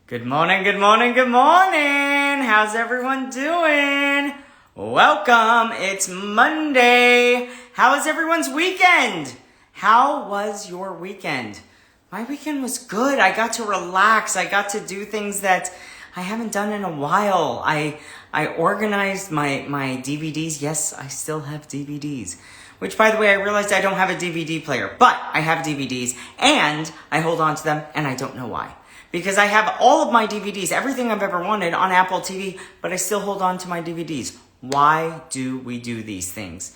Good morning, good morning, good morning. How's everyone doing? Welcome. It's Monday. How was everyone's weekend? How was your weekend? My weekend was good. I got to relax. I got to do things that I haven't done in a while. I organized my DVDs. Yes, I still have DVDs. Which, by the way, I realized I don't have a DVD player, but I have DVDs and I hold on to them and I don't know why. Because I have all of my DVDs, everything I've ever wanted on Apple TV, but I still hold on to my DVDs. Why do we do these things?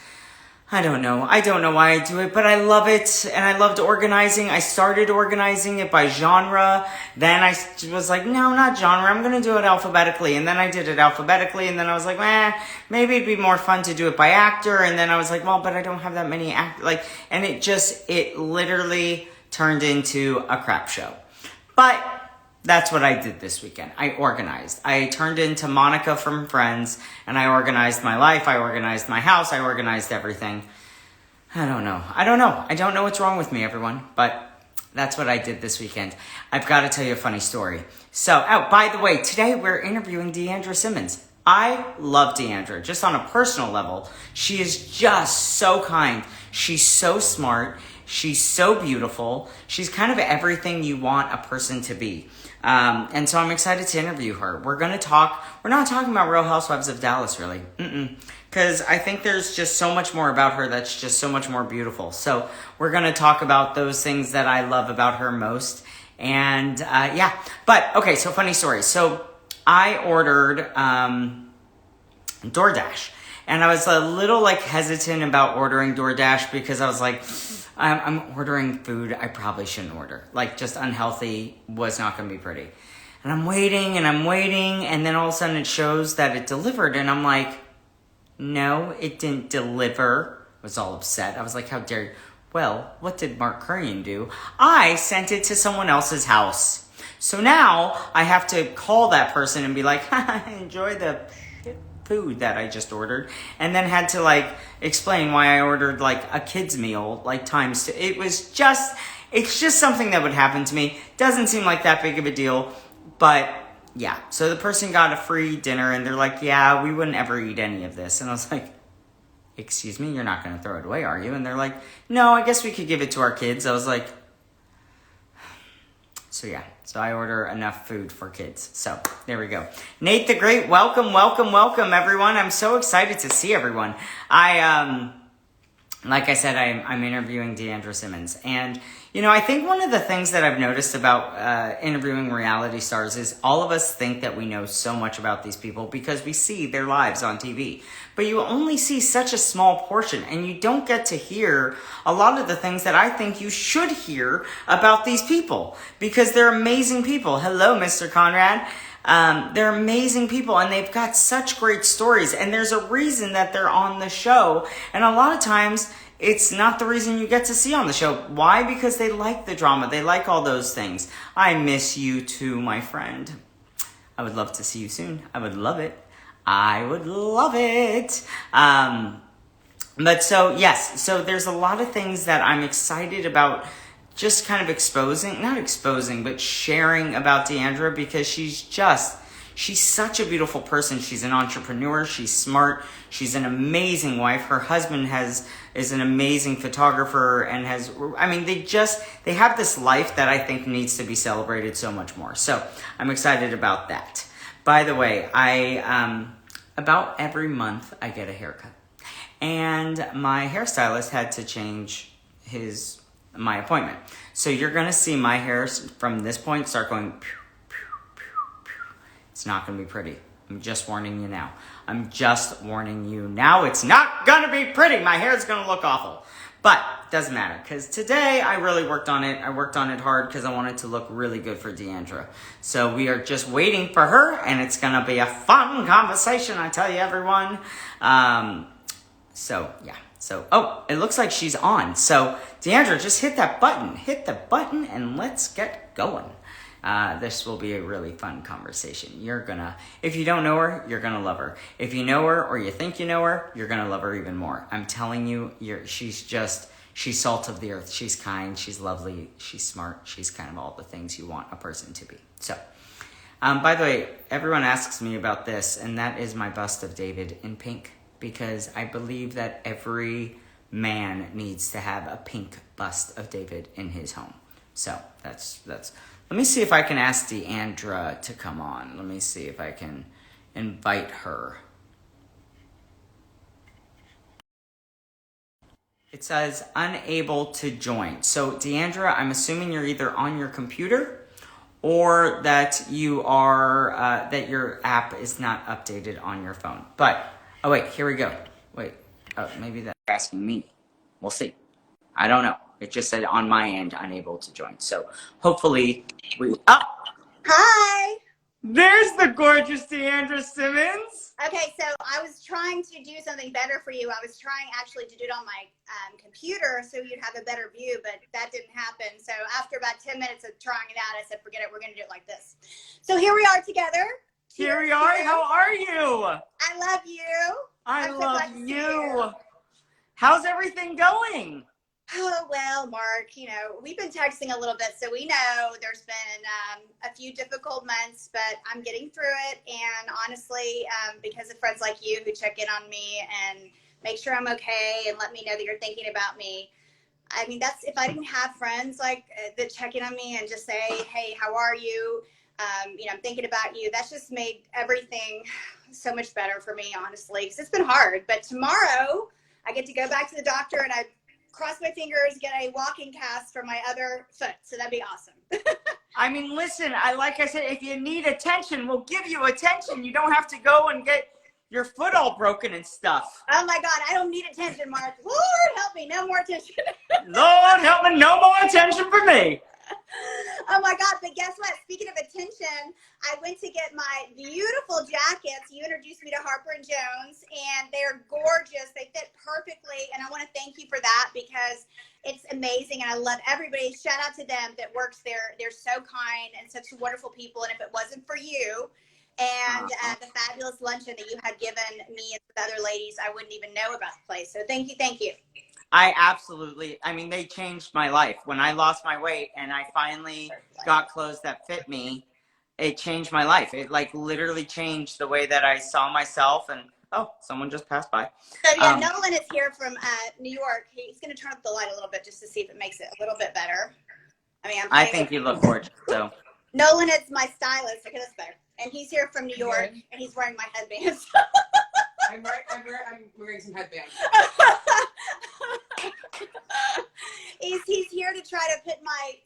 I don't know. I don't know why I do it, but I love it. And I loved organizing. I started organizing it by genre. Then I was like, no, not genre. I'm going to do it alphabetically. And then I did it alphabetically. And then I was like, maybe it'd be more fun to do it by actor. And then I was like, well, but I don't have that many and it literally turned into a crap show. But that's what I did this weekend. I organized. I turned into Monica from Friends, and I organized my life. I organized my house. I organized everything. I don't know. I don't know what's wrong with me, everyone, but that's what I did this weekend. I've got to tell you a funny story. So, by the way, today we're interviewing D'Andra Simmons. I love D'Andra, just on a personal level. She is just so kind. She's so smart. She's so beautiful. She's kind of everything you want a person to be. And so I'm excited to interview her. We're not talking about Real Housewives of Dallas, really. Because I think there's just so much more about her that's just so much more beautiful. So we're going to talk about those things that I love about her most. And, But, okay, so funny story. So I ordered DoorDash. And I was a little hesitant about ordering DoorDash because I was like, I'm ordering food I probably shouldn't order. Just unhealthy was not going to be pretty. And I'm waiting, and then all of a sudden it shows that it delivered. And I'm like, no, it didn't deliver. I was all upset. I was like, how dare you? Well, what did Mark Curran do? I sent it to someone else's house. So now I have to call that person and be like, enjoy the food that I just ordered, and then had to explain why I ordered a kid's meal times two. It's just something that would happen to me. Doesn't seem like that big of a deal, but yeah. So the person got a free dinner and they're like, yeah, we wouldn't ever eat any of this. And I was like, excuse me, you're not going to throw it away, are you? And they're like, no, I guess we could give it to our kids. I was like, so yeah, so I order enough food for kids. So there we go. Nate the Great, welcome, everyone. I'm so excited to see everyone. Like I said, I'm interviewing D'Andra Simmons. And, I think one of the things that I've noticed about interviewing reality stars is all of us think that we know so much about these people because we see their lives on TV. But you only see such a small portion, and you don't get to hear a lot of the things that I think you should hear about these people because they're amazing people. Hello, Mr. Conrad. They're amazing people, and they've got such great stories, and there's a reason that they're on the show. And a lot of times it's not the reason you get to see on the show. Why? Because they like the drama. They like all those things. I miss you too, my friend. I would love to see you soon. I would love it. I would love it. But so, yes. So there's a lot of things that I'm excited about just kind of not exposing, but sharing about D'Andra because she's such a beautiful person. She's an entrepreneur. She's smart. She's an amazing wife. Her husband is an amazing photographer and they have this life that I think needs to be celebrated so much more. So I'm excited about that. By the way, about every month I get a haircut, and my hairstylist had to change my appointment. So you're going to see my hair from this point start going pew, pew, pew, pew. It's not going to be pretty. I'm just warning you now. It's not going to be pretty. My hair's going to look awful. But it doesn't matter because today I really worked on it. I worked on it hard because I wanted to look really good for D'Andra. So we are just waiting for her, and it's going to be a fun conversation, I tell you, everyone. It looks like she's on. So D'Andra, just hit that button. Hit the button and let's get going. This will be a really fun conversation. If you don't know her, you're gonna love her. If you know her or you think you know her, you're gonna love her even more. I'm telling you, she's salt of the earth. She's kind, she's lovely, she's smart, she's kind of all the things you want a person to be. So, By the way, everyone asks me about this, and that is my bust of David in pink, because I believe that every man needs to have a pink bust of David in his home. So that's. Let me see if I can ask Deandra to come on. Let me see if I can invite her. It says unable to join. So Deandra, I'm assuming you're either on your computer or that you are that your app is not updated on your phone. But oh wait, here we go. Wait, maybe that's asking me. We'll see. I don't know. It just said on my end unable to join. So hopefully we. Hi. There's the gorgeous Deandra Simmons. Okay, so I was trying to do something better for you. I was trying actually to do it on my computer so you'd have a better view, but that didn't happen. So after about 10 minutes of trying it out, I said, forget it, we're going to do it like this. So here we are together. Here we are. How are you? I love you. I love you. How's everything going? Oh, well, Mark, we've been texting a little bit, so we know there's been a few difficult months, but I'm getting through it. And honestly, because of friends like you who check in on me and make sure I'm okay and let me know that you're thinking about me. I mean, that's if I didn't have friends like that check in on me and just say, hey, how are you? I'm thinking about you. That's just made everything so much better for me, honestly, because it's been hard. But tomorrow I get to go back to the doctor and I cross my fingers, get a walking cast for my other foot. So that'd be awesome. I mean, listen, like I said, if you need attention, we'll give you attention. You don't have to go and get your foot all broken and stuff. Oh my God, I don't need attention, Mark. Lord help me, no more attention. Lord help me, no more attention for me. Oh my God, but guess what? Speaking of attention, I went to get my beautiful jackets. You introduced me to Harper & Jones, and they're gorgeous. They fit perfectly, and I want to thank you for that because it's amazing, and I love everybody. Shout out to them that works there. They're so kind and such wonderful people, and if it wasn't for you and the fabulous luncheon that you had given me and the other ladies, I wouldn't even know about the place. So thank you, thank you. I mean, they changed my life. When I lost my weight and I finally got clothes that fit me, it changed my life. It like literally changed the way that I saw myself. And oh, someone just passed by. So yeah, Nolan is here from New York. He's going to turn up the light a little bit just to see if it makes it a little bit better. I mean, I think you look gorgeous. So Nolan is my stylist. Okay, that's better. And he's here from New York, and he's wearing my headbands. I'm wearing some headbands. He's here to try to put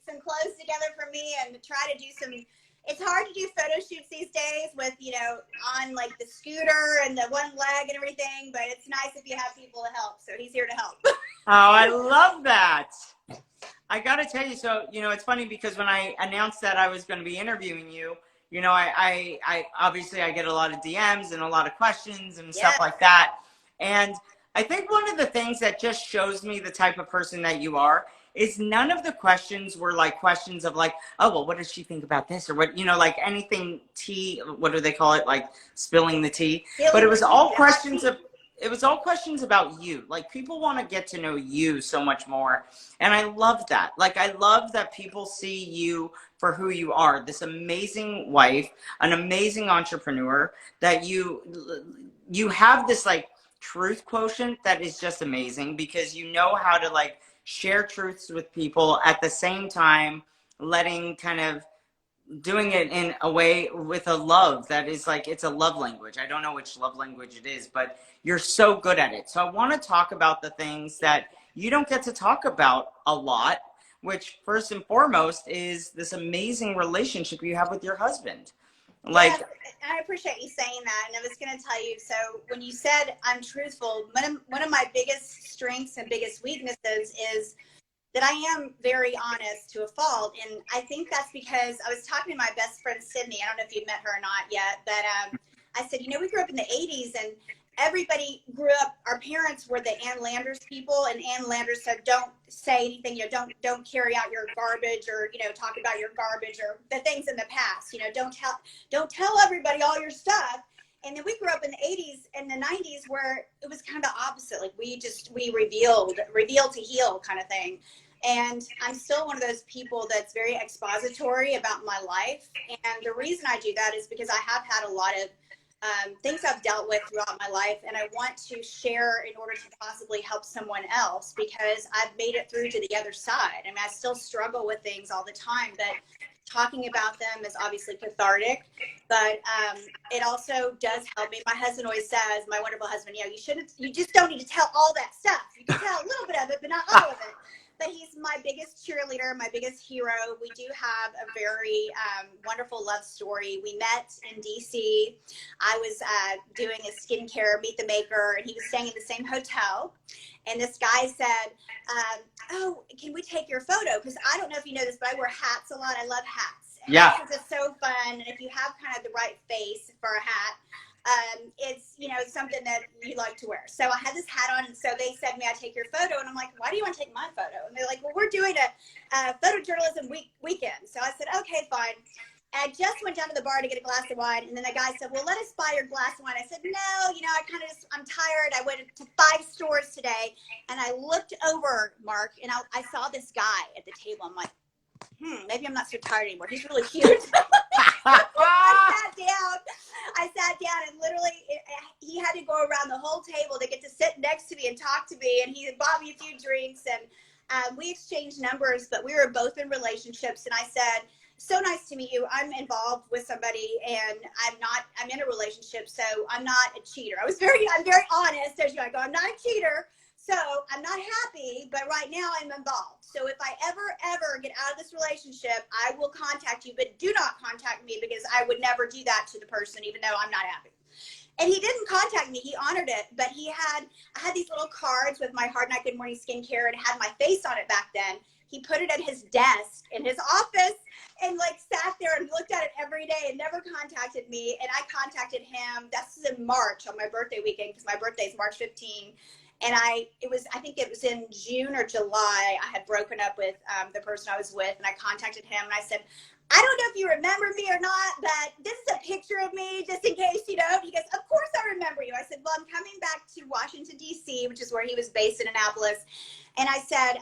some clothes together for me and to try to do some. It's hard to do photo shoots these days with on like the scooter and the one leg and everything, but it's nice if you have people to help. So he's here to help. Oh, I love that. I got to tell you, so it's funny because when I announced that I was going to be interviewing you, I obviously I get a lot of DMs and a lot of questions and stuff like that. And I think one of the things that just shows me the type of person that you are is none of the questions were like questions of like, oh, well, what does she think about this? Or what, like anything tea, what do they call it? Like spilling the tea. But it was all questions about you. Like people want to get to know you so much more. And I love that. Like, I love that people see you for who you are, this amazing wife, an amazing entrepreneur, that you have this like truth quotient that is just amazing because you know how to like share truths with people at the same time doing it in a way with a love that is like, it's a love language. I don't know which love language it is, but you're so good at it. So I want to talk about the things that you don't get to talk about a lot, which first and foremost is this amazing relationship you have with your husband. Like, yes, I appreciate you saying that. And I was going to tell you, so when you said I'm truthful, one of my biggest strengths and biggest weaknesses is that I am very honest to a fault. And I think that's because I was talking to my best friend, Sydney. I don't know if you've met her or not yet, but I said, we grew up in the 80s and everybody grew up, our parents were the Ann Landers people, and Ann Landers said, don't say anything, don't carry out your garbage or, talk about your garbage or the things in the past, don't tell everybody all your stuff. And then we grew up in the 80s and the 90s where it was kind of the opposite. Like we revealed to heal kind of thing. And I'm still one of those people that's very expository about my life. And the reason I do that is because I have had a lot of things I've dealt with throughout my life, and I want to share in order to possibly help someone else because I've made it through to the other side. I mean, I still struggle with things all the time, but talking about them is obviously cathartic, but it also does help me. My husband always says, my wonderful husband, you just don't need to tell all that stuff. You can tell a little bit of it, but not all of it. But he's my biggest cheerleader, my biggest hero. We do have a very wonderful love story. We met in DC. I was doing a skincare Meet the Maker, and he was staying in the same hotel. And this guy said, oh, can we take your photo? Because I don't know if you know this, but I wear hats a lot. I love hats. And Yeah. hats is so fun. And if you have kind of the right face for a hat, it's, something that you like to wear. So I had this hat on, and so they said, may I take your photo? And I'm like, why do you want to take my photo? And they're like, well, we're doing a photojournalism weekend. So I said, okay, fine. And I just went down to the bar to get a glass of wine, and then the guy said, well, let us buy your glass of wine. I said, no, I'm tired. I went to 5 stores today, and I looked over, Mark, and I saw this guy at the table. I'm like, maybe I'm not so tired anymore. He's really cute. I sat down and literally he had to go around the whole table to get to sit next to me and talk to me. And he bought me a few drinks, and we exchanged numbers, but we were both in relationships. And I said, so nice to meet you. I'm involved with somebody, and I'm in a relationship, so I'm not a cheater. I'm very honest. As I go, I'm not a cheater. So I'm not happy, but right now I'm involved. So if I ever get out of this relationship, I will contact you, but do not contact me because I would never do that to the person, even though I'm not happy. And he didn't contact me. He honored it, but I had these little cards with my Hard Night Good Morning Skincare and had my face on it back then. He put it at his desk in his office and sat there and looked at it every day and never contacted me. And I contacted him. That's in March on my birthday weekend because my birthday is March 15. And I think it was in June or July, I had broken up with the person I was with, and I contacted him and I said, I don't know if you remember me or not, but this is a picture of me just in case you don't. He goes, of course I remember you. I said, well, I'm coming back to Washington, D.C., which is where he was based in Annapolis. And I said,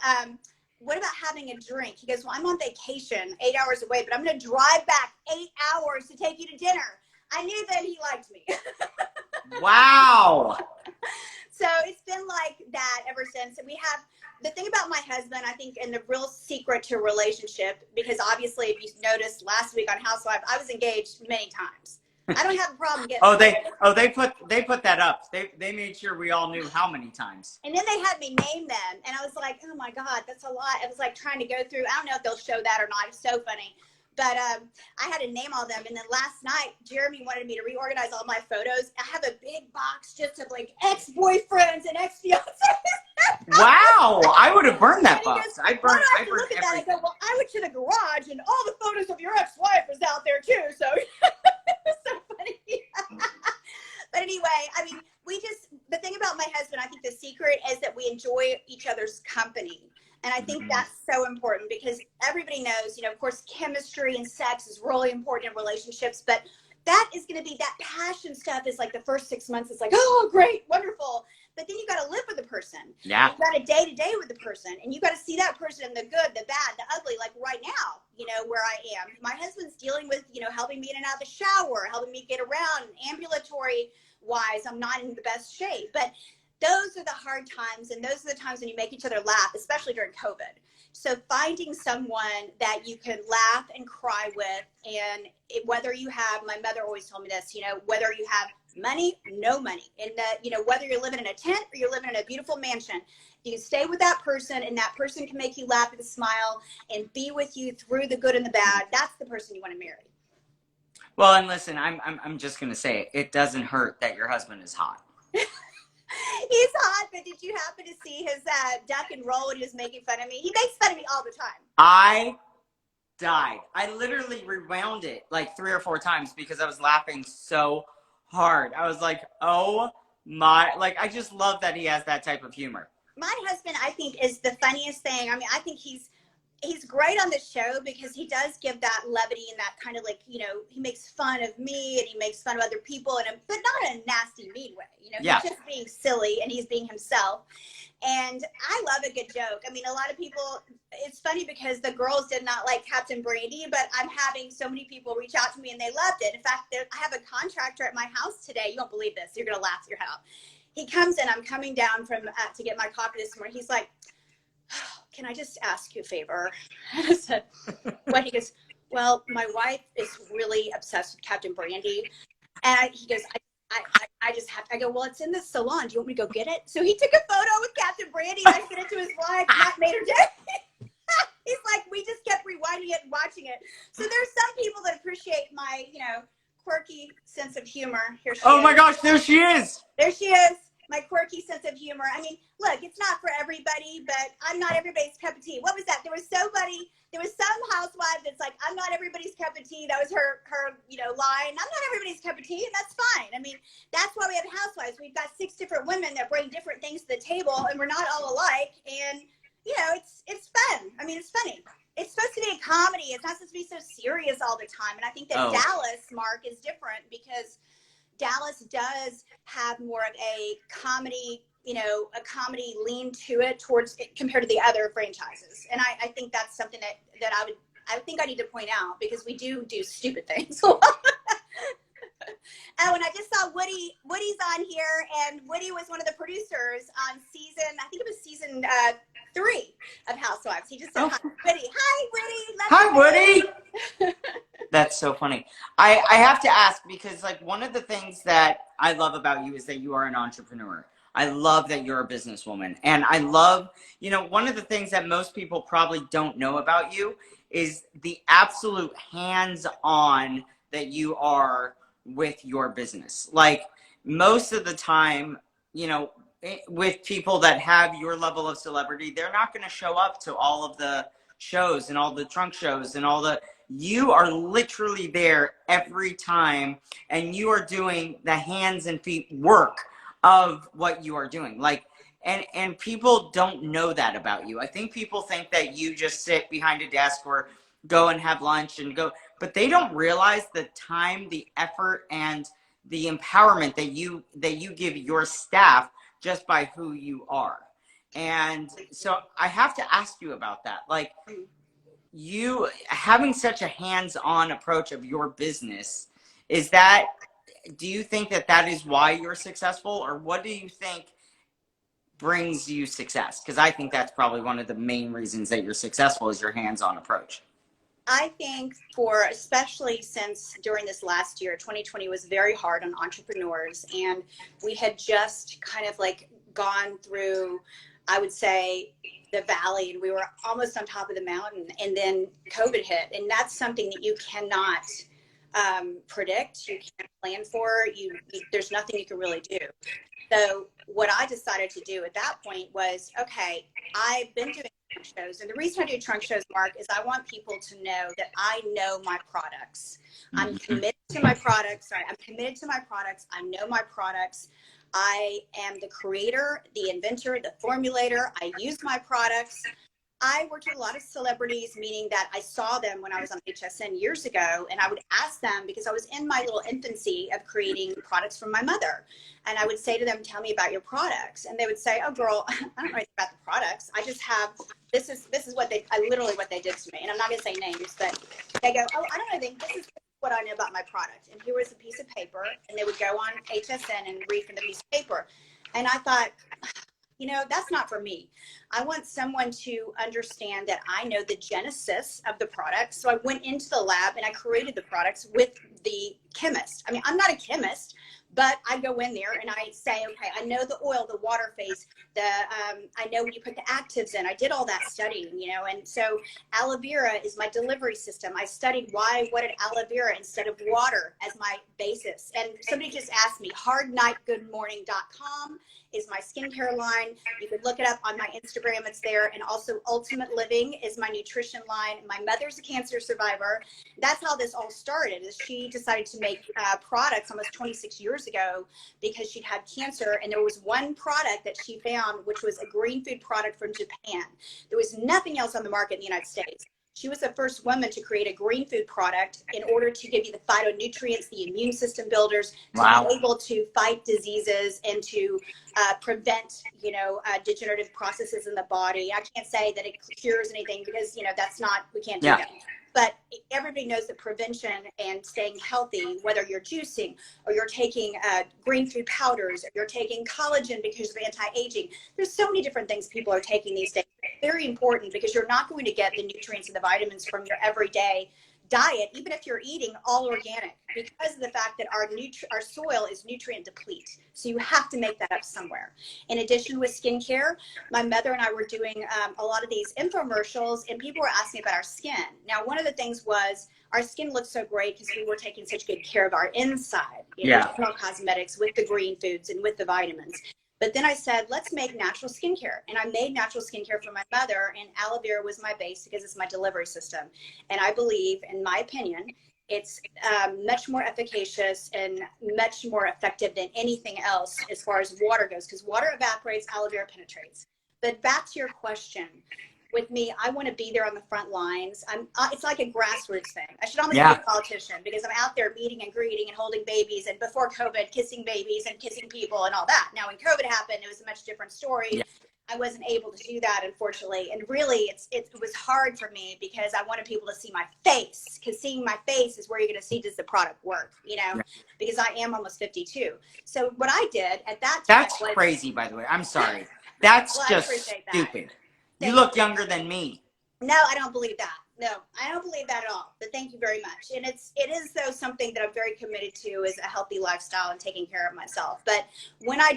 what about having a drink? He goes, well, I'm on vacation 8 hours away, but I'm going to drive back 8 hours to take you to dinner. I knew that he liked me. Wow. So it's been like that ever since. And we have the thing about my husband, I think, and the real secret to a relationship, because obviously if you noticed last week on Housewives, I was engaged many times. I don't have a problem getting they put that up. They made sure we all knew how many times. And then they had me name them, and I was like, oh my God, that's a lot. I was like trying to go through. I don't know if they'll show that or not. It's so funny. But I had to name all them. And then last night, Jeremy wanted me to reorganize all my photos. I have a big box just of ex-boyfriends and ex-fiancés. Wow. I would have burned that box. I burned look at everything. that. I go, well, I went to the garage and all the photos of your ex-wife is out there too. So it's so funny. But anyway, I mean, the thing about my husband, I think the secret is that we enjoy each other's company. And I think that's so important because everybody knows, of course, chemistry and sex is really important in relationships, but that is going to be, that passion stuff is the first 6 months. It's oh, great, wonderful. But then you got to live with the person. Yeah. You got to day to day with the person, and you got to see that person in the good, the bad, the ugly, right now, where I am. My husband's dealing with, helping me in and out of the shower, helping me get around ambulatory wise. I'm not in the best shape, but those are the hard times, and those are the times when you make each other laugh, especially during COVID. So finding someone that you can laugh and cry with, and whether you have, my mother always told me this, whether you have money, no money, and whether you're living in a tent or you're living in a beautiful mansion, you can stay with that person, and that person can make you laugh with a smile and be with you through the good and the bad. That's the person you want to marry. Well, and listen, I'm just gonna say it doesn't hurt that your husband is hot. He's hot, but did you happen to see his duck and roll when he was making fun of me? He makes fun of me all the time. I died. I literally rewound it 3 or 4 times because I was laughing so hard. I was like, oh my, I just love that he has that type of humor. My husband, I think, is the funniest thing. I mean, I think he's great on the show because he does give that levity and that kind of like, you know, he makes fun of me and he makes fun of other people, but not in a nasty, mean way. You know, Yeah. he's just being silly and he's being himself. And I love a good joke. I mean, a lot of people, it's funny because the girls did not like Captain Brandy, but I'm having so many people reach out to me and they loved it. In fact, I have a contractor at my house today. You won't believe this. You're going to laugh your head off. He comes in, I'm coming down from to get my coffee this morning. He's like, oh, can I just ask you a favor? I said, what? He goes, well, my wife is really obsessed with Captain Brandy. And he goes, I just have to. I go, well, it's in the salon. Do you want me to go get it? So he took a photo with Captain Brandy and I sent it to his wife and that made her day. He's like, we just kept rewinding it and watching it. So there's some people that appreciate my, you know, quirky sense of humor. Here she is. Oh my gosh, there she is. There she is. My quirky sense of humor. I mean, look, it's not for everybody, but I'm not everybody's cup of tea. What was that? There was some housewife that's like, I'm not everybody's cup of tea. That was her, you know, line. I'm not everybody's cup of tea, and that's fine. I mean, that's why we have housewives. We've got 6 different women that bring different things to the table, and we're not all alike. And, you know, it's fun. I mean, it's funny. It's supposed to be a comedy. It's not supposed to be so serious all the time. And I think that Dallas, Mark, is different because Dallas does have more of a comedy, you know, a comedy lean to it towards compared to the other franchises. And I think that's something that I think I need to point out because we do stupid things. Oh, and I just saw Woody's on here, and Woody was one of the producers on season 3 of Housewives. He just said, hi, Woody. Hi, Woody. Hi, Woody. That's so funny. I have to ask because like one of the things that I love about you is that you are an entrepreneur. I love that you're a businesswoman. And I love, you know, one of the things that most people probably don't know about you is the absolute hands-on that you are with your business. Like most of the time, you know, with people that have your level of celebrity, they're not going to show up to all of the shows and all the trunk shows and you are literally there every time, and you are doing the hands and feet work of what you are doing. Like, and people don't know that about you. I think people think that you just sit behind a desk or go and have lunch and go, but they don't realize the time, the effort, and the empowerment that you give your staff just by who you are. And so I have to ask you about that. Like, you having such a hands-on approach of your business, do you think that is why you're successful, or what do you think brings you success? Because I think that's probably one of the main reasons that you're successful is your hands-on approach. I think especially since during this last year, 2020 was very hard on entrepreneurs, and we had just kind of like gone through, I would say, the valley, and we were almost on top of the mountain, and then COVID hit, and that's something that you cannot predict, you can't plan for, there's nothing you can really do. So what I decided to do at that point was, okay, I've been doing trunk shows, and the reason I do trunk shows, Mark, is I want people to know that I know my products. I'm committed to my products. I'm committed to my products. I know my products. I am the creator, the inventor, the formulator. I use my products. I worked with a lot of celebrities, meaning that I saw them when I was on HSN years ago, and I would ask them, because I was in my little infancy of creating products for my mother, and I would say to them, tell me about your products. And they would say, oh girl, I don't know anything about the products. I just have, this is what literally what they did to me. And I'm not gonna say names, but they go, oh, I don't know anything. This is what I know about my product. And here was a piece of paper, and they would go on HSN and read from the piece of paper. And I thought, you know, that's not for me. I want someone to understand that I know the genesis of the product. So I went into the lab and I created the products with the chemist. I mean, I'm not a chemist, but I go in there and I say, okay, I know the oil, the water phase, I know when you put the actives in. I did all that studying, you know, and so aloe vera is my delivery system. I studied why I wanted aloe vera instead of water as my basis. And somebody just asked me, hardnightgoodmorning.com is my skincare line. You can look it up on my Instagram, it's there. And also Ultimate Living is my nutrition line. My mother's a cancer survivor. That's how this all started, is she decided to make products almost 26 years ago because she'd had cancer. And there was one product that she found, which was a green food product from Japan. There was nothing else on the market in the United States. She was the first woman to create a green food product in order to give you the phytonutrients, the immune system builders, to be able to fight diseases and to prevent, degenerative processes in the body. I can't say that it cures anything because, that's not, we can't do that. But everybody knows that prevention and staying healthy, whether you're juicing or you're taking green food powders, or you're taking collagen because of anti-aging, there's so many different things people are taking these days. It's very important because you're not going to get the nutrients and the vitamins from your everyday diet, even if you're eating all organic, because of the fact that our soil is nutrient deplete. So you have to make that up somewhere. In addition, with skincare, my mother and I were doing a lot of these infomercials, and people were asking about our skin. Now, one of the things was our skin looked so great because we were taking such good care of our inside, general cosmetics with the green foods and with the vitamins. But then I said, let's make natural skincare. And I made natural skincare for my mother, and aloe vera was my base because it's my delivery system. And I believe, in my opinion, it's much more efficacious and much more effective than anything else as far as water goes, because water evaporates, aloe vera penetrates. But back to your question. With me, I want to be there on the front lines. It's like a grassroots thing. I should almost be a politician because I'm out there meeting and greeting and holding babies, and before COVID, kissing babies and kissing people and all that. Now, when COVID happened, it was a much different story. Yeah. I wasn't able to do that, unfortunately. And really, it was hard for me because I wanted people to see my face, because seeing my face is where you're going to see, does the product work, because I am almost 52. So what I did at that time That's crazy, by the way. I'm sorry. That's just stupid. You look younger than me. No, I don't believe that. No, I don't believe that at all. But thank you very much. And it is though something that I'm very committed to, is a healthy lifestyle and taking care of myself. But when I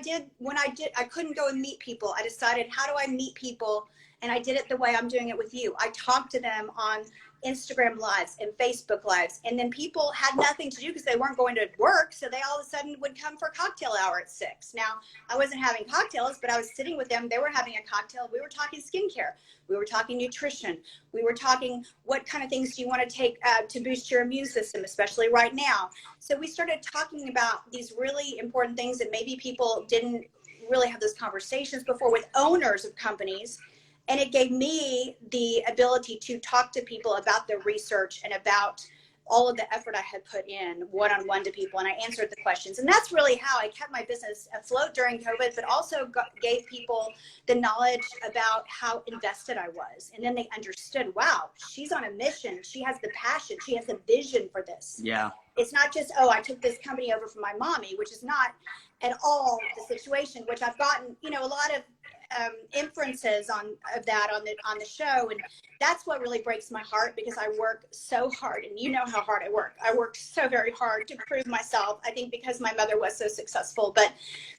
couldn't go and meet people. I decided, how do I meet people? And I did it the way I'm doing it with you. I talked to them on Instagram lives and Facebook lives, and then people had nothing to do because they weren't going to work, so they all of a sudden would come for cocktail hour at 6. Now, I wasn't having cocktails, but I was sitting with them. They were having a cocktail. We were talking skincare. We were talking nutrition. We were talking what kind of things do you want to take to boost your immune system, especially right now. So we started talking about these really important things that maybe people didn't really have those conversations before with owners of companies. And it gave me the ability to talk to people about the research and about all of the effort I had put in one-on-one to people, and I answered the questions. And that's really how I kept my business afloat during COVID, but also gave people the knowledge about how invested I was. And then they understood, wow, she's on a mission. She has the passion. She has a vision for this. Yeah. It's not just, oh, I took this company over from my mommy, which is not at all the situation, which I've gotten, a lot of inferences of that on the show, and that's what really breaks my heart, because I work so hard, and you know how hard I work. I worked so very hard to prove myself, I think because my mother was so successful. But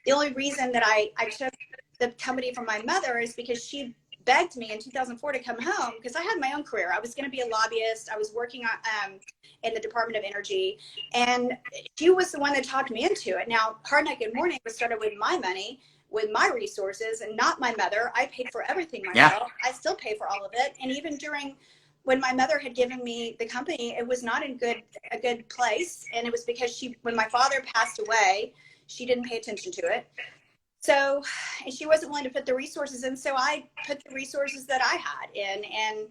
the only reason that I took the company from my mother is because she begged me in 2004 to come home, because I had my own career. I was going to be a lobbyist. I was working in the Department of Energy, and she was the one that talked me into it. Now, Hard Night Good Morning was started with my money, with my resources, and not my mother. I paid for everything myself. Yeah. I still pay for all of it. And even when my mother had given me the company, it was not in a good place. And it was because when my father passed away, she didn't pay attention to it. So, and she wasn't willing to put the resources in. So I put the resources that I had in, and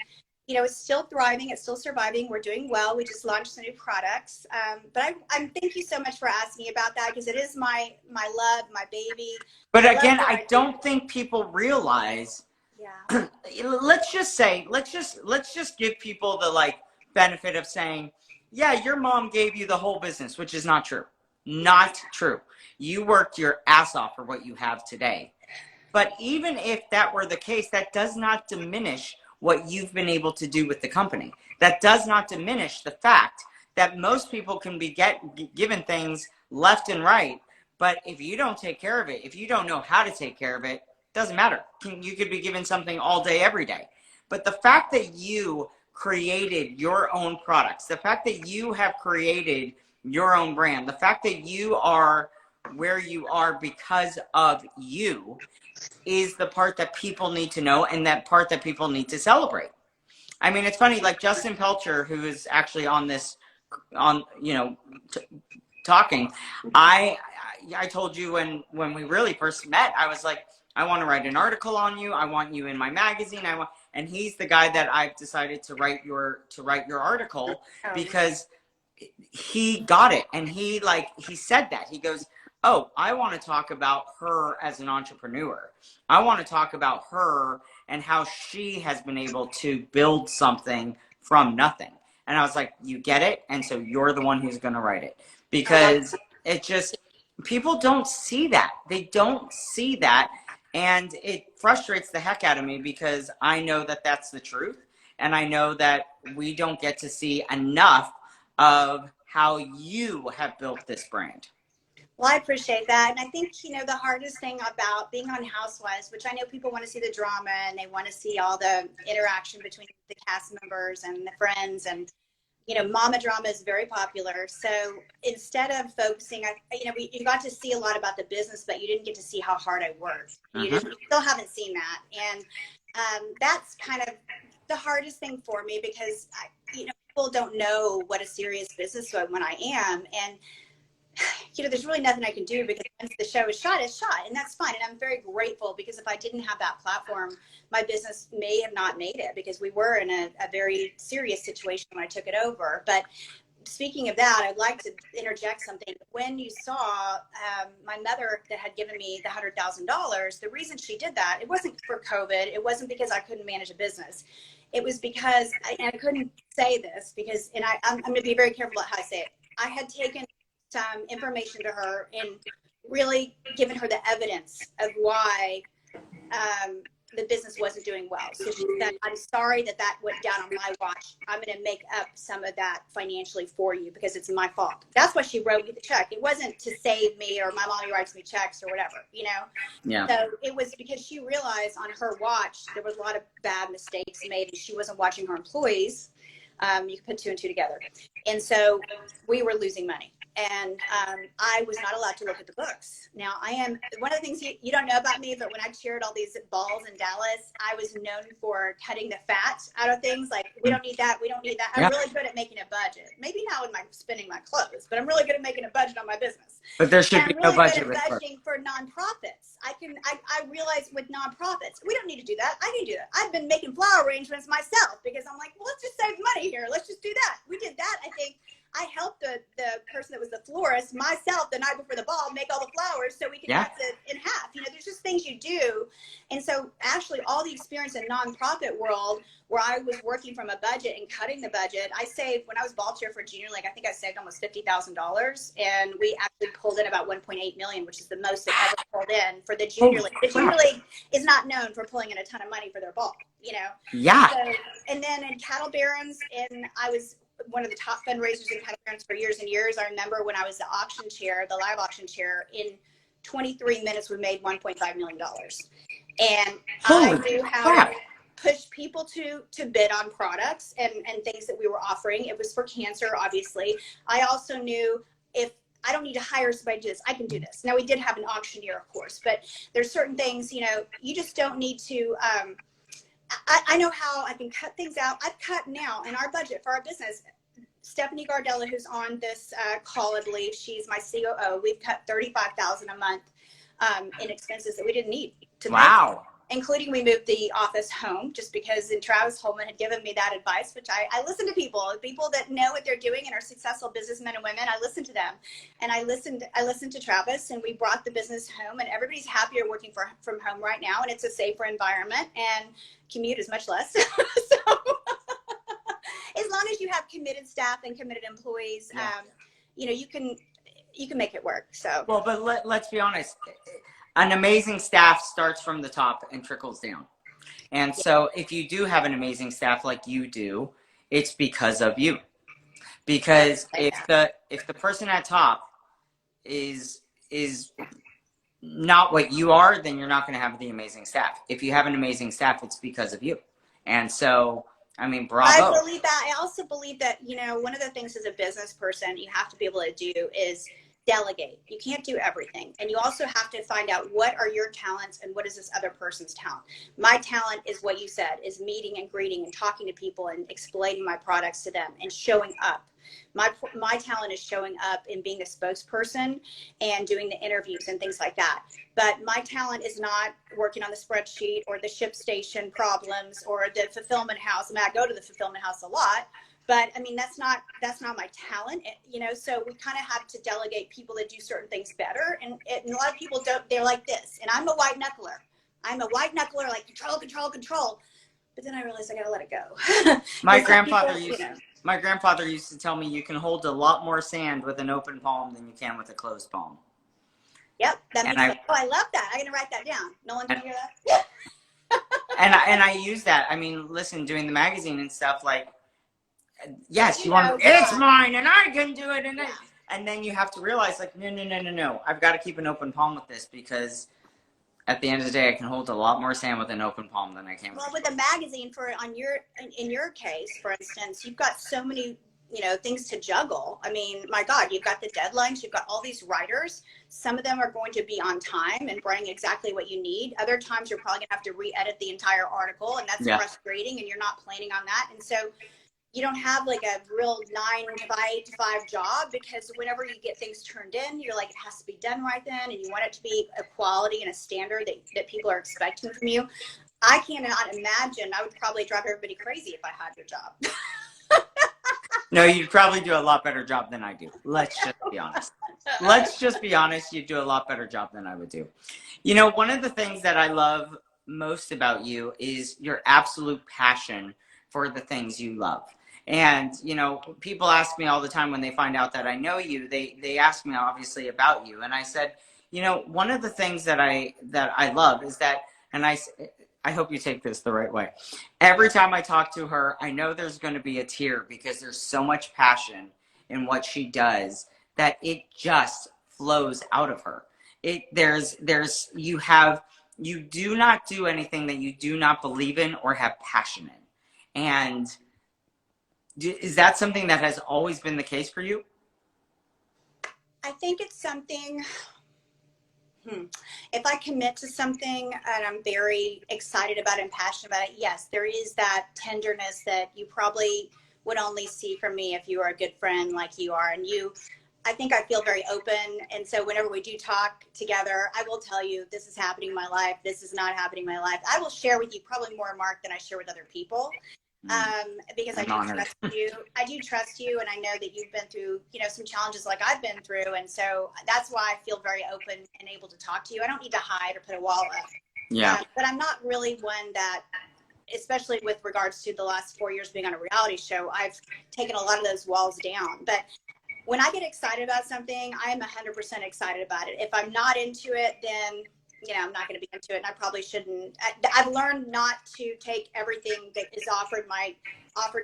it's still thriving. It's still surviving. We're doing well. We just launched some new products. But I thank you so much for asking about that, because it is my love, my baby. But again, I don't think people realize. Yeah. let's just give people the benefit of saying, yeah, your mom gave you the whole business, which is not true. Not true. You worked your ass off for what you have today. But even if that were the case, that does not diminish what you've been able to do with the company. That does not diminish the fact that most people can be given things left and right, but if you don't take care of it, if you don't know how to take care of it, doesn't matter. You could be given something all day, every day. But the fact that you created your own products, the fact that you have created your own brand, the fact that you are where you are because of you, is the part that people need to know, and that part that people need to celebrate. I mean, it's funny, like Justin Pelcher, who is actually on talking, I told you when we really first met, I was like, I want to write an article on you. I want you in my magazine. And he's the guy that I've decided to write your article because he got it. And he said that. He goes, oh, I want to talk about her as an entrepreneur. I want to talk about her and how she has been able to build something from nothing. And I was like, you get it? And so you're the one who's going to write it. Because it just, people don't see that. They don't see that. And it frustrates the heck out of me because I know that that's the truth. And I know that we don't get to see enough of how you have built this brand. Well, I appreciate that. And I think, the hardest thing about being on Housewives, which I know people want to see the drama and they want to see all the interaction between the cast members and the friends, and, mama drama is very popular. So instead of focusing, you got to see a lot about the business, but you didn't get to see how hard I worked. You still haven't seen that. And that's kind of the hardest thing for me because, people don't know what a serious businesswoman I am. And there's really nothing I can do because once the show is shot, it's shot, and that's fine. And I'm very grateful because if I didn't have that platform, my business may have not made it because we were in a very serious situation when I took it over. But speaking of that, I'd like to interject something. When you saw my mother that had given me the $100,000, the reason she did that, it wasn't for COVID. It wasn't because I couldn't manage a business. It was because, and I couldn't say this because, and I'm going to be very careful about how I say it. I had taken some information to her and really given her the evidence of why the business wasn't doing well. So she said, I'm sorry that went down on my watch. I'm going to make up some of that financially for you because it's my fault. That's why she wrote me the check. It wasn't to save me or my mommy writes me checks or whatever, Yeah. So it was because she realized on her watch there was a lot of bad mistakes made and she wasn't watching her employees. You can put two and two together. And so we were losing money. And I was not allowed to look at the books. Now, I am one of the things you don't know about me, but when I cheered all these balls in Dallas, I was known for cutting the fat out of things. Like, we don't need that. We don't need that. I'm really good at making a budget. Maybe not with spending my clothes, but I'm really good at making a budget on my business. But there should be no budget with budgeting for nonprofits. I realize with nonprofits, we don't need to do that. I can do that. I've been making flower arrangements myself because I'm like, well, let's just save money here. Let's just do that. We did that, I think. I helped the person that was the florist myself the night before the ball make all the flowers so we could cut it in half. There's just things you do. And so actually all the experience in nonprofit world where I was working from a budget and cutting the budget, I saved, when I was ball chair for Junior League, I think I saved almost $50,000. And we actually pulled in about $1.8 million, which is the most they've ever pulled in for the Junior League. The Junior League is not known for pulling in a ton of money for their ball, Yeah. So, and then in Cattle Barons, and I was one of the top fundraisers in Cattle Barons for years and years. I remember when I was the auction chair, the live auction chair, in 23 minutes we made $1.5 million. And I knew how to push people to bid on products and things that we were offering. It was for cancer, obviously. I also knew if I don't need to hire somebody to do this, I can do this. Now, we did have an auctioneer, of course, but there's certain things, you just don't need to I know how I can cut things out. I've cut now in our budget for our business. Stephanie Gardella, who's on this call, I believe she's my COO. We've cut $35,000 a month in expenses that we didn't need to pay. Including we moved the office home just because Travis Holman had given me that advice, which I listen to people that know what they're doing and are successful businessmen and women. I listen to them, and I listened to Travis, and we brought the business home, and everybody's happier working from home right now, and it's a safer environment, and commute is much less. So as long as you have committed staff and committed employees, you can make it work. So well, but let's be honest. An amazing staff starts from the top and trickles down. And so if you do have an amazing staff like you do, it's because of you. Because if the person at top is not what you are, then you're not going to have the amazing staff. If you have an amazing staff, it's because of you. And so, I mean, bravo. I believe that. I also believe that, one of the things as a business person you have to be able to do is delegate. You can't do everything. And you also have to find out what are your talents and what is this other person's talent. My talent is what you said, is meeting and greeting and talking to people and explaining my products to them and showing up. My talent is showing up in being a spokesperson and doing the interviews and things like that. But my talent is not working on the spreadsheet or the ship station problems or the fulfillment house. I mean, I go to the fulfillment house a lot, but I mean, that's not my talent, you know. So we kind of have to delegate people that do certain things better, and a lot of people don't. They're like this, and I'm a white knuckler. I'm a white knuckler, like control, control, control. But then I realized I gotta let it go. My grandfather used to tell me you can hold a lot more sand with an open palm than you can with a closed palm. Yep, that makes sense. Oh, I love that. I'm gonna write that down. Nolan, can you hear that? and I use that. I mean, listen, doing the magazine and stuff, like, yes, you want it's mine and I can do it, and then you have to realize, like, no, I've got to keep an open palm with this, because at the end of the day, I can hold a lot more sand with an open palm than I can. Well, with a magazine, in your case, for instance, you've got so many, you know, things to juggle. I mean, my God, you've got the deadlines, you've got all these writers. Some of them are going to be on time and bring exactly what you need. Other times you're probably gonna have to re-edit the entire article, and that's frustrating, and you're not planning on that. And so you don't have like a real 9 to 5 job, because whenever you get things turned in, you're like, it has to be done right then, and you want it to be a quality and a standard that people are expecting from you. I cannot imagine. I would probably drive everybody crazy if I had your job. No, you'd probably do a lot better job than I do. Let's just be honest. Let's just be honest. You'd do a lot better job than I would do. You know, one of the things that I love most about you is your absolute passion for the things you love. And, you know, people ask me all the time when they find out that I know you, they ask me obviously about you. And I said, you know, one of the things that I love is that, and I hope you take this the right way. Every time I talk to her, I know there's going to be a tear, because there's so much passion in what she does that it just flows out of her. You do not do anything that you do not believe in or have passion in. And is that something that has always been the case for you? I think it's something, if I commit to something and I'm very excited about it and passionate about it, yes, there is that tenderness that you probably would only see from me if you are a good friend like you are. And I think I feel very open. And so whenever we do talk together, I will tell you, this is happening in my life. This is not happening in my life. I will share with you probably more, Mark, than I share with other people. Because I do trust you. I do trust you, and I know that you've been through, you know, some challenges like I've been through, and so that's why I feel very open and able to talk to you. I don't need to hide or put a wall up. Yeah. But I'm not really one that, especially with regards to the last 4 years being on a reality show, I've taken a lot of those walls down. But when I get excited about something, I am 100% excited about it. If I'm not into it, then, you know, I'm not going to be into it, and I probably shouldn't. I've learned not to take everything that is offered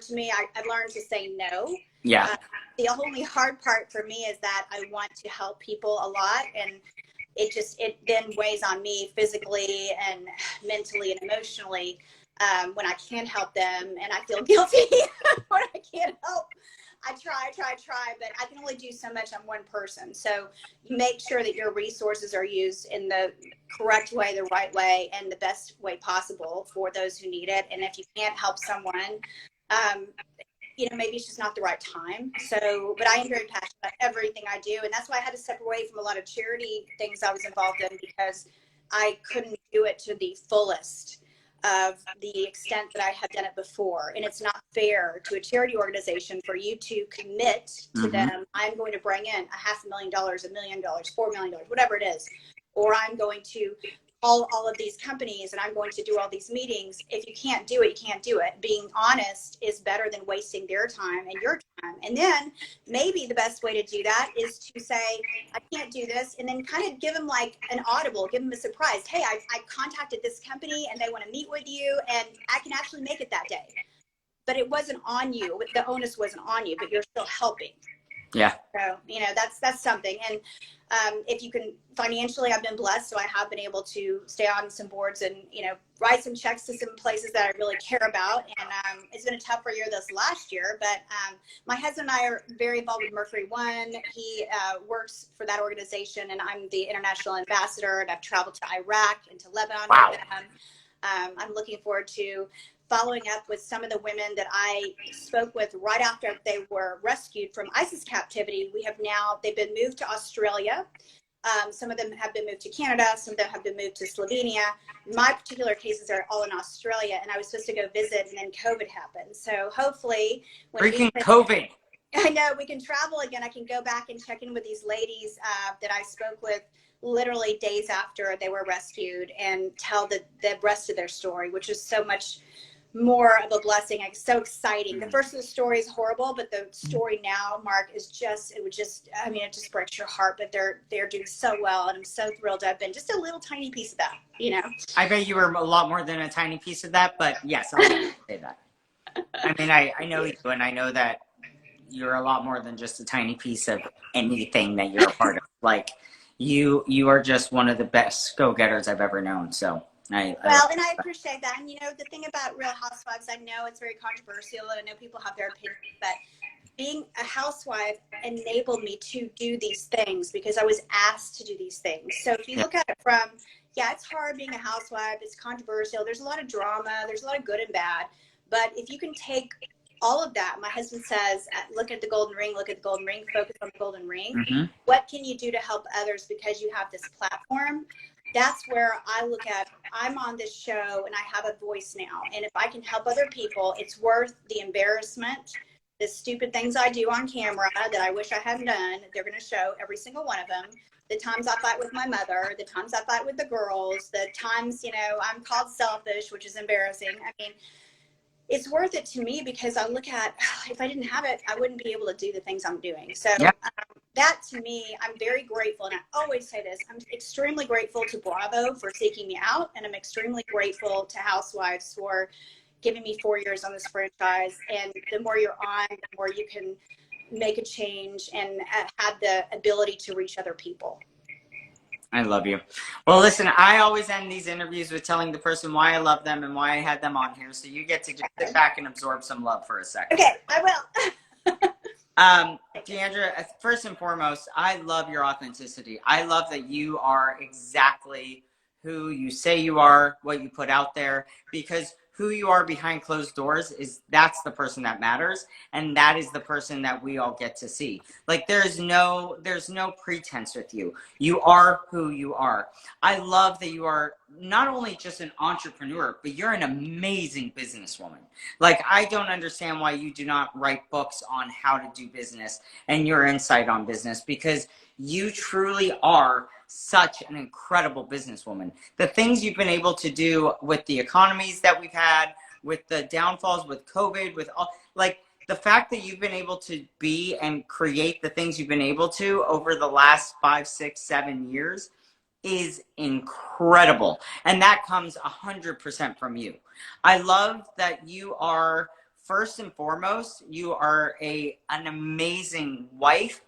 to me. I've learned to say no. Yeah. The only hard part for me is that I want to help people a lot, and it then weighs on me physically and mentally and emotionally when I can't help them, and I feel guilty when I can't help. I try, but I can only do so much on one person. So you make sure that your resources are used in the correct way, the right way, and the best way possible for those who need it. And if you can't help someone, you know, maybe it's just not the right time. So, but I am very passionate about everything I do. And that's why I had to step away from a lot of charity things I was involved in, because I couldn't do it to the fullest of the extent that I have done it before. And it's not fair to a charity organization for you to commit to them, I'm going to bring in $500,000, $1 million, $4 million, whatever it is, or I'm going to call all of these companies and I'm going to do all these meetings. If you can't do it, you can't do it. Being honest is better than wasting their time and your time. And then maybe the best way to do that is to say, I can't do this, and then kind of give them like an audible, give them a surprise. Hey, I contacted this company and they want to meet with you, and I can actually make it that day. But it wasn't on you. The onus wasn't on you, but you're still helping. Yeah. So, you know, that's something. And if you can financially, I've been blessed. So I have been able to stay on some boards and, you know, write some checks to some places that I really care about. And it's been a tougher year this last year, but my husband and I are very involved with Mercury One. He works for that organization, and I'm the international ambassador, and I've traveled to Iraq and to Lebanon. Wow. With them. I'm looking forward to following up with some of the women that I spoke with right after they were rescued from ISIS captivity. They've been moved to Australia. Some of them have been moved to Canada. Some of them have been moved to Slovenia. My particular cases are all in Australia, and I was supposed to go visit, and then COVID happened. So hopefully, Freaking COVID. I know we can travel again. I can go back and check in with these ladies that I spoke with literally days after they were rescued and tell the rest of their story, which is so much more of a blessing. It's so exciting. The first of the story is horrible, but the story now, Mark, is it just breaks your heart. But they're doing so well, and I'm so thrilled to have been just a little tiny piece of that, you know. I bet you were a lot more than a tiny piece of that, but yes, I'll say that. I mean, I know you, and I know that you're a lot more than just a tiny piece of anything that you're a part of. Like, you are just one of the best go-getters I've ever known. So And I appreciate that. And you know, the thing about Real Housewives, I know it's very controversial, and I know people have their opinions, but being a housewife enabled me to do these things because I was asked to do these things. So if you look at it from, it's hard being a housewife, it's controversial, there's a lot of drama, there's a lot of good and bad, but if you can take all of that, my husband says, look at the golden ring, focus on the golden ring. Mm-hmm. What can you do to help others because you have this platform? That's where I look at, I'm on this show and I have a voice now. And if I can help other people, it's worth the embarrassment, the stupid things I do on camera that I wish I hadn't done. They're going to show every single one of them. The times I fight with my mother, the times I fight with the girls, the times, you know, I'm called selfish, which is embarrassing. I mean, it's worth it to me because I look at, if I didn't have it, I wouldn't be able to do the things I'm doing. So that to me, I'm very grateful. And I always say this, I'm extremely grateful to Bravo for seeking me out. And I'm extremely grateful to Housewives for giving me 4 years on this franchise. And the more you're on, the more you can make a change and have the ability to reach other people. I love you. Well, listen, I always end these interviews with telling the person why I love them and why I had them on here. So you get to just sit back and absorb some love for a second. Okay, I will. D'Andra, first and foremost, I love your authenticity. I love that you are exactly who you say you are, what you put out there, because who you are behind closed doors that's the person that matters, and that is the person that we all get to see. Like, there's no pretense with you. You are who you are. I love that you are not only just an entrepreneur, but you're an amazing businesswoman. Like, I don't understand why you do not write books on how to do business and your insight on business, because you truly are such an incredible businesswoman. The things you've been able to do with the economies that we've had, with the downfalls, with COVID, with all, like, the fact that you've been able to be and create the things you've been able to over the last 5, 6, 7 years is incredible. And that comes 100% from you. I love that you are, first and foremost, you are an amazing wife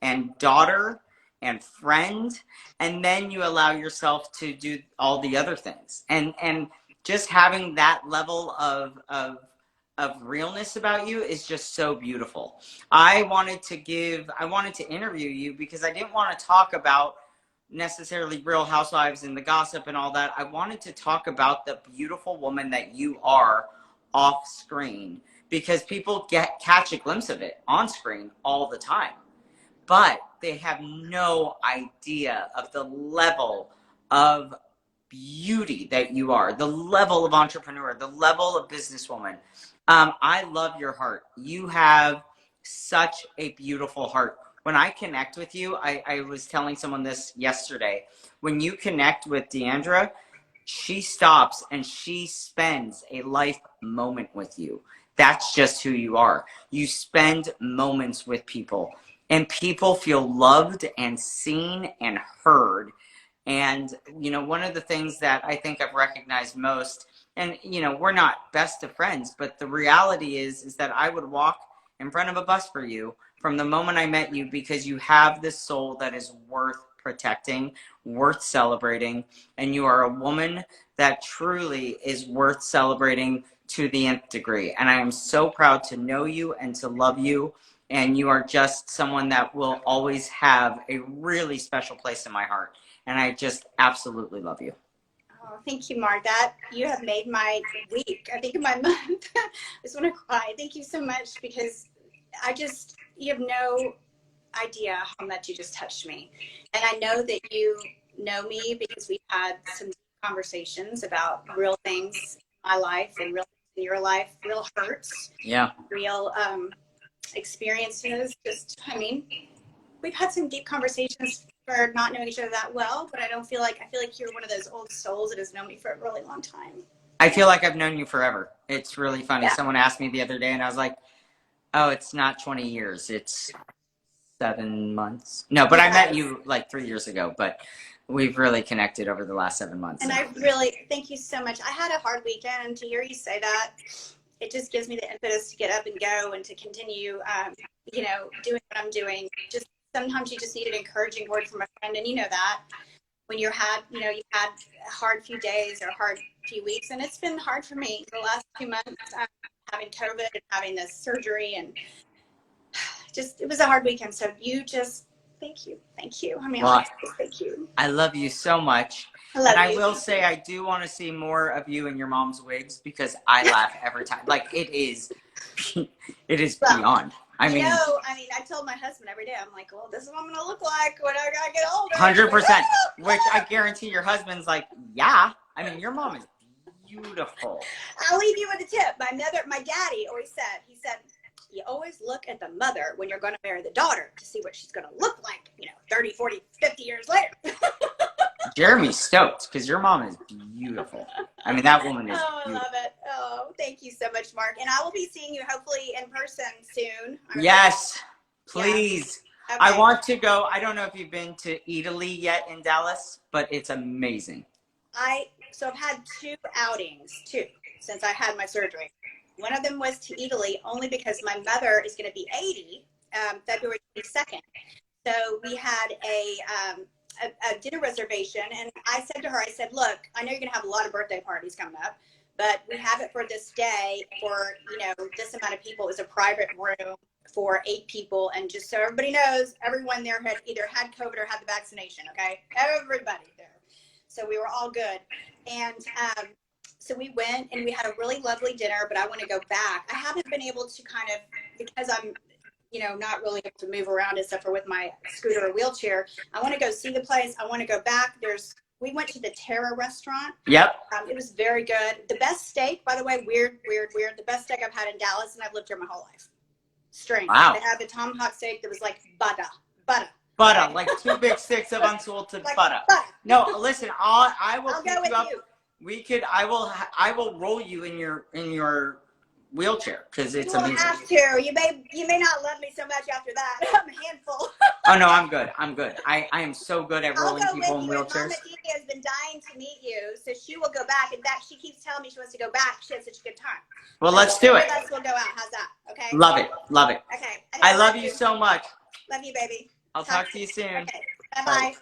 and daughter and friend, and then you allow yourself to do all the other things, and just having that level of realness about you is just so beautiful. I wanted to interview you because I didn't want to talk about necessarily Real Housewives and the gossip and all that. I wanted to talk about the beautiful woman that you are off screen, because people catch a glimpse of it on screen all the time, but they have no idea of the level of beauty that you are, the level of entrepreneur, the level of businesswoman. I love your heart. You have such a beautiful heart. When I connect with you, I was telling someone this yesterday. When you connect with D'Andra, she stops and she spends a life moment with you. That's just who you are. You spend moments with people, and people feel loved and seen and heard. And, you know, one of the things that I think I've recognized most, and, you know, we're not best of friends, but the reality is that I would walk in front of a bus for you from the moment I met you, because you have this soul that is worth protecting, worth celebrating. And you are a woman that truly is worth celebrating to the nth degree. And I am so proud to know you and to love you. And you are just someone that will always have a really special place in my heart. And I just absolutely love you. Oh, thank you, Mark. That you have made my week. I think my month. I just want to cry. Thank you so much because you have no idea how much you just touched me. And I know that you know me because we've had some conversations about real things in my life and real things in your life, real hurts, Yeah. real experiences. We've had some deep conversations for not knowing each other that well, but I feel like you're one of those old souls that has known me for a really long time. I feel like I've known you forever. It's really funny. Yeah. Someone asked me the other day, and I was like, oh, it's not 20 years. It's 7 months. No, but I met you like 3 years ago, but we've really connected over the last 7 months. And I really, thank you so much. I had a hard weekend, and to hear you say that, it just gives me the impetus to get up and go and to continue, doing what I'm doing. Just sometimes you just need an encouraging word from a friend, and you know that when you've had a hard few days or a hard few weeks, and it's been hard for me the last 2 months, having COVID and having this surgery, and it was a hard weekend. So thank you. I mean, Well, thank you. I love you so much. I will say I do want to see more of you in your mom's wigs because I laugh every time. Like it is beyond. I told my husband every day, I'm like, well, this is what I'm going to look like when I gotta get older. 100%. Which I guarantee your husband's like, yeah. I mean, your mom is beautiful. I'll leave you with a tip. My daddy always said, you always look at the mother when you're going to marry the daughter to see what she's going to look like, 30, 40, 50 years later. Jeremy's stoked because your mom is beautiful. I mean, that woman is I beautiful. love it. Oh, thank you so much, Mark. And I will be seeing you hopefully in person soon. Yes, please. Okay. I want to go. I don't know if you've been to Italy yet in Dallas, but it's amazing. So I've had 2 outings, since I had my surgery. One of them was to Italy only because my mother is going to be 80 February 22nd. So we had a dinner reservation, and I said to her, look, I know you're going to have a lot of birthday parties coming up, but we have it for this day for, this amount of people. It was a private room for 8 people, and just so everybody knows, everyone there had either had COVID or had the vaccination, okay? Everybody there. So we were all good. And so we went and we had a really lovely dinner, but I want to go back. I haven't been able to because I'm, not really able to move around except for with my scooter or wheelchair. I want to go see the place. I want to go back. We went to the Terra restaurant. Yep. It was very good. The best steak, by the way, weird. The best steak I've had in Dallas, and I've lived here my whole life. Strange. Wow. They had the tomahawk steak that was like butter. Butter, like 2 big sticks of unsalted butter. No, listen, I will I'll pick go with you up. you. I will roll you in your wheelchair because it's You will amazing. have to. You may not love me so much after that. I'm a handful. Oh no, I'm good. I am so good at I'll rolling go people with in you. wheelchairs. Mama Dee has been dying to meet you, so she will go back. In fact, she keeps telling me she wants to go back. She had such a good time. Well, let's do it. Let's go out. How's that? Okay. Love it. Okay. I love you so much. Love you, baby. I'll talk to you soon. Okay. Bye-bye.